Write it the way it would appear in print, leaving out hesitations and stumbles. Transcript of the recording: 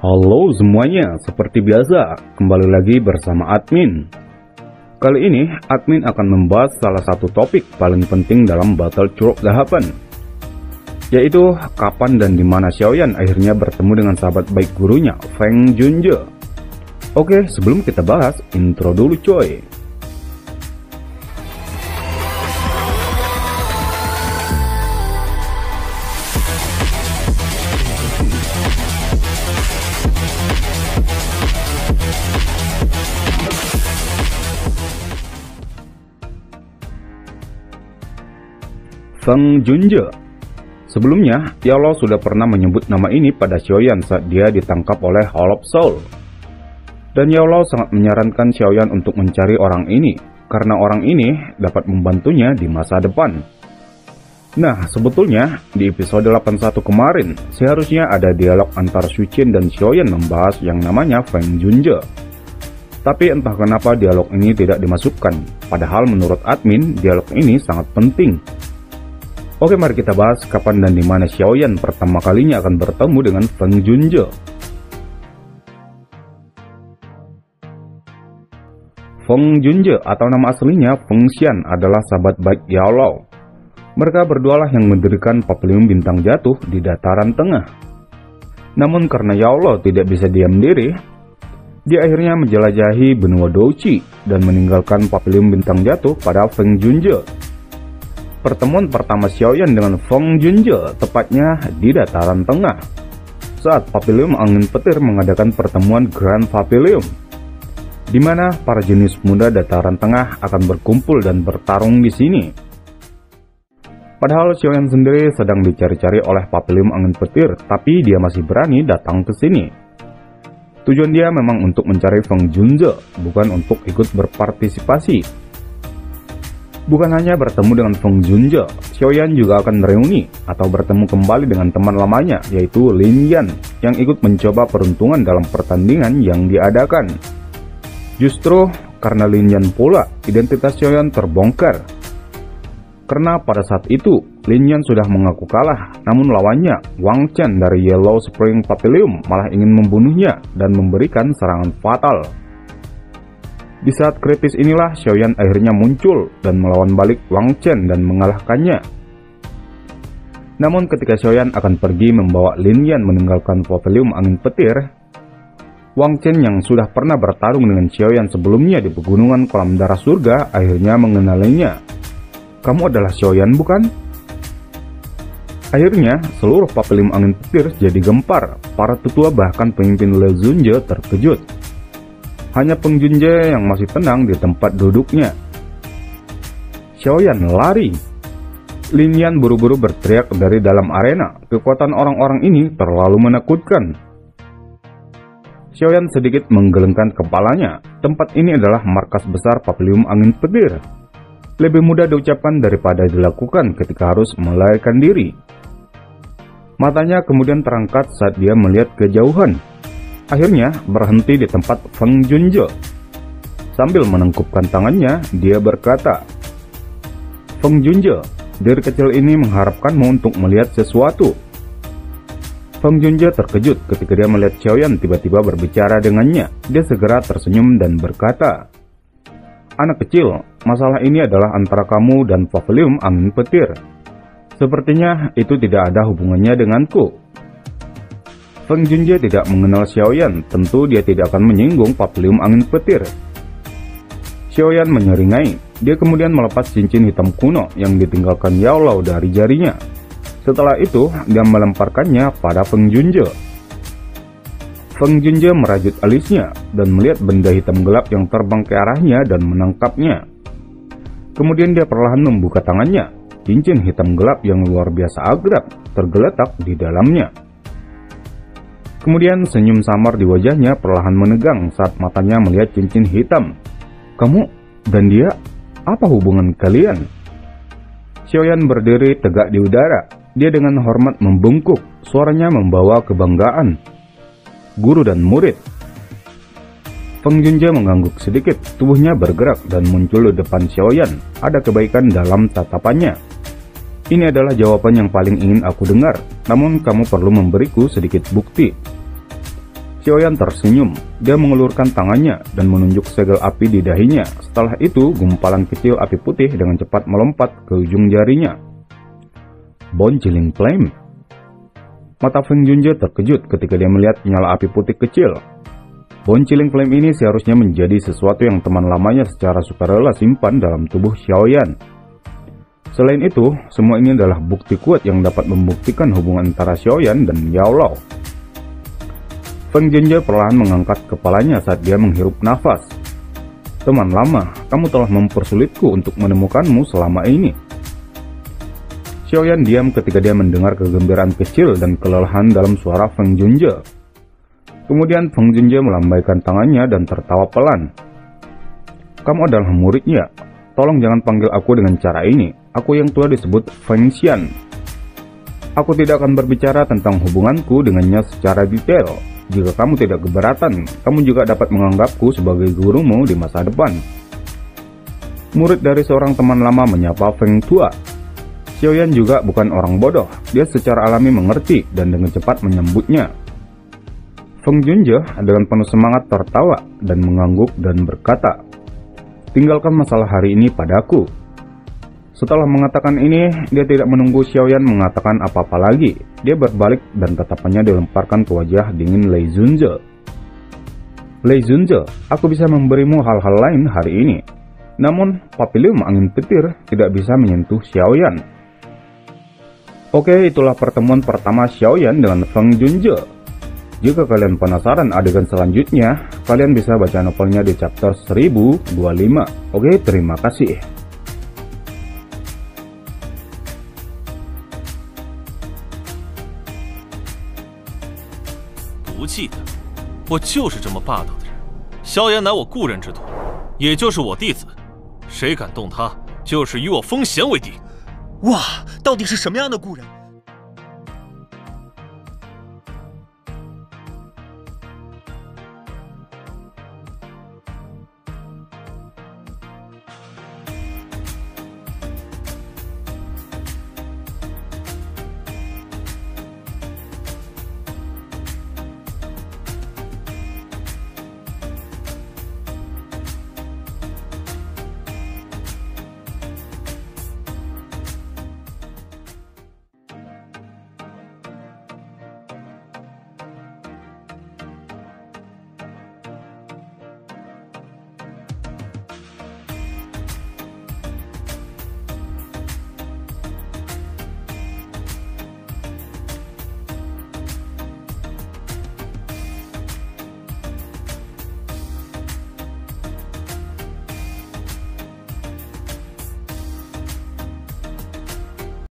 Halo semuanya, seperti biasa, kembali lagi bersama admin. Kali ini, admin akan membahas salah satu topik paling penting dalam Battle Curug Dahapan, yaitu kapan dan di mana Xiaoyan akhirnya bertemu dengan sahabat baik gurunya, Feng Junje. Oke, sebelum kita bahas, intro dulu coy. Feng Junje. Sebelumnya, Yao sudah pernah menyebut nama ini pada Xiaoyan saat dia ditangkap oleh Hall of Soul. Dan Yao sangat menyarankan Xiaoyan untuk mencari orang ini, karena orang ini dapat membantunya di masa depan. Nah, sebetulnya di episode 81 kemarin, seharusnya ada dialog antara Xu Qian dan Xiaoyan membahas yang namanya Feng Junje. Tapi entah kenapa dialog ini tidak dimasukkan, padahal menurut admin, dialog ini sangat penting. Oke, mari kita bahas kapan dan di mana Xiaoyan pertama kalinya akan bertemu dengan Feng Junje. Feng Junje atau nama aslinya Feng Xian adalah sahabat baik Yao. Mereka berdualah yang mendirikan Papilium Bintang Jatuh di dataran tengah. Namun karena Yao tidak bisa diam diri, dia akhirnya menjelajahi benua Douqi dan meninggalkan Papilium Bintang Jatuh pada Feng Junje. Pertemuan pertama Xiaoyan dengan Feng Junje tepatnya di dataran tengah, saat Papilium Angin Petir mengadakan pertemuan Grand Papilium, di mana para jenis muda dataran tengah akan berkumpul dan bertarung di sini. Padahal Xiaoyan sendiri sedang dicari-cari oleh Papilium Angin Petir, tapi dia masih berani datang ke sini. Tujuan dia memang untuk mencari Feng Junje, bukan untuk ikut berpartisipasi. Bukan hanya bertemu dengan Feng Junje, Xiaoyan juga akan reuni atau bertemu kembali dengan teman lamanya, yaitu Lin Yan, yang ikut mencoba peruntungan dalam pertandingan yang diadakan. Justru karena Lin Yan pula, identitas Xiaoyan terbongkar. Karena pada saat itu, Lin Yan sudah mengaku kalah, namun lawannya, Wang Chen dari Yellow Spring Papilium malah ingin membunuhnya dan memberikan serangan fatal. Di saat kritis inilah Xiaoyan akhirnya muncul dan melawan balik Wang Chen dan mengalahkannya. Namun ketika Xiaoyan akan pergi membawa Lin Yan meninggalkan Papilium Angin Petir, Wang Chen yang sudah pernah bertarung dengan Xiaoyan sebelumnya di pegunungan Kolam Darah Surga akhirnya mengenalinya. "Kamu adalah Xiaoyan, bukan?" Akhirnya seluruh Papilium Angin Petir jadi gempar. Para tetua bahkan pemimpin Le Junje terkejut. Hanya Feng Junje yang masih tenang di tempat duduknya. Xiaoyan lari. Lin Yan buru-buru berteriak dari dalam arena. Kekuatan orang-orang ini terlalu menakutkan. Xiaoyan sedikit menggelengkan kepalanya. Tempat ini adalah markas besar Papilium Angin Petir. Lebih mudah diucapkan daripada dilakukan ketika harus melarikan diri. Matanya kemudian terangkat saat dia melihat kejauhan. Akhirnya berhenti di tempat Feng Junje. Sambil menengkupkan tangannya, dia berkata, "Feng Junje, diri kecil ini mengharapkanmu untuk melihat sesuatu." Feng Junje terkejut ketika dia melihat Xiaoyan tiba-tiba berbicara dengannya. Dia segera tersenyum dan berkata, "Anak kecil, masalah ini adalah antara kamu dan Papilium Angin Petir. Sepertinya itu tidak ada hubungannya denganku." Feng Junje tidak mengenal Xiaoyan, tentu dia tidak akan menyinggung Papilium Angin Petir. Xiaoyan menyeringai. Dia kemudian melepas cincin hitam kuno yang ditinggalkan Yao dari jarinya. Setelah itu, dia melemparkannya pada Feng Junje. Feng Junje merajut alisnya dan melihat benda hitam gelap yang terbang ke arahnya dan menangkapnya. Kemudian dia perlahan membuka tangannya. Cincin hitam gelap yang luar biasa akrab tergeletak di dalamnya. Kemudian senyum samar di wajahnya perlahan menegang saat matanya melihat cincin hitam. "Kamu dan dia, apa hubungan kalian?" Xiaoyan berdiri tegak di udara. Dia dengan hormat membungkuk, suaranya membawa kebanggaan. "Guru dan murid." Feng Junje mengangguk sedikit, tubuhnya bergerak dan muncul di depan Xiaoyan. Ada kebaikan dalam tatapannya. "Ini adalah jawaban yang paling ingin aku dengar, namun kamu perlu memberiku sedikit bukti." Xiaoyan tersenyum. Dia mengelurkan tangannya dan menunjuk segel api di dahinya. Setelah itu, gumpalan kecil api putih dengan cepat melompat ke ujung jarinya. Bone Chilling Flame. Mata Feng Junje terkejut ketika dia melihat nyala api putih kecil. Bone Chilling Flame ini seharusnya menjadi sesuatu yang teman lamanya secara sukarela simpan dalam tubuh Xiaoyan. Selain itu, semua ini adalah bukti kuat yang dapat membuktikan hubungan antara Xiaoyan dan Yao Lao. Feng Junje perlahan mengangkat kepalanya saat dia menghirup nafas. Teman lama, kamu telah mempersulitku untuk menemukanmu selama ini. Xiaoyan diam ketika dia mendengar kegembiraan kecil dan kelelahan dalam suara Feng Junje. Kemudian Feng Junje melambaikan tangannya dan tertawa pelan. Kamu adalah muridnya. Tolong jangan panggil aku dengan cara ini. Aku yang tua disebut Feng Xian. Aku tidak akan berbicara tentang hubunganku dengannya secara detail. Jika kamu tidak keberatan, kamu juga dapat menganggapku sebagai gurumu di masa depan. Murid dari seorang teman lama menyapa Feng Tua. Xiaoyan juga bukan orang bodoh. Dia secara alami mengerti dan dengan cepat menyambutnya. Feng Junje dengan penuh semangat tertawa dan mengangguk dan berkata, "Tinggalkan masalah hari ini padaku." Setelah mengatakan ini, dia tidak menunggu Xiaoyan mengatakan apa-apa lagi. Dia berbalik dan tatapannya dilemparkan ke wajah dingin Lei Junje. Lei Junje, aku bisa memberimu hal-hal lain hari ini. Namun, papilium angin petir tidak bisa menyentuh Xiaoyan. Oke, itulah pertemuan pertama Xiaoyan dengan Feng Junje. Jika kalian penasaran adegan selanjutnya, kalian bisa baca novelnya di chapter 1025. Oke, terima kasih. 不记得，我就是这么霸道的人。萧炎乃我故人之徒，也就是我弟子，谁敢动他，就是与我风贤为敌。哇，到底是什么样的故人？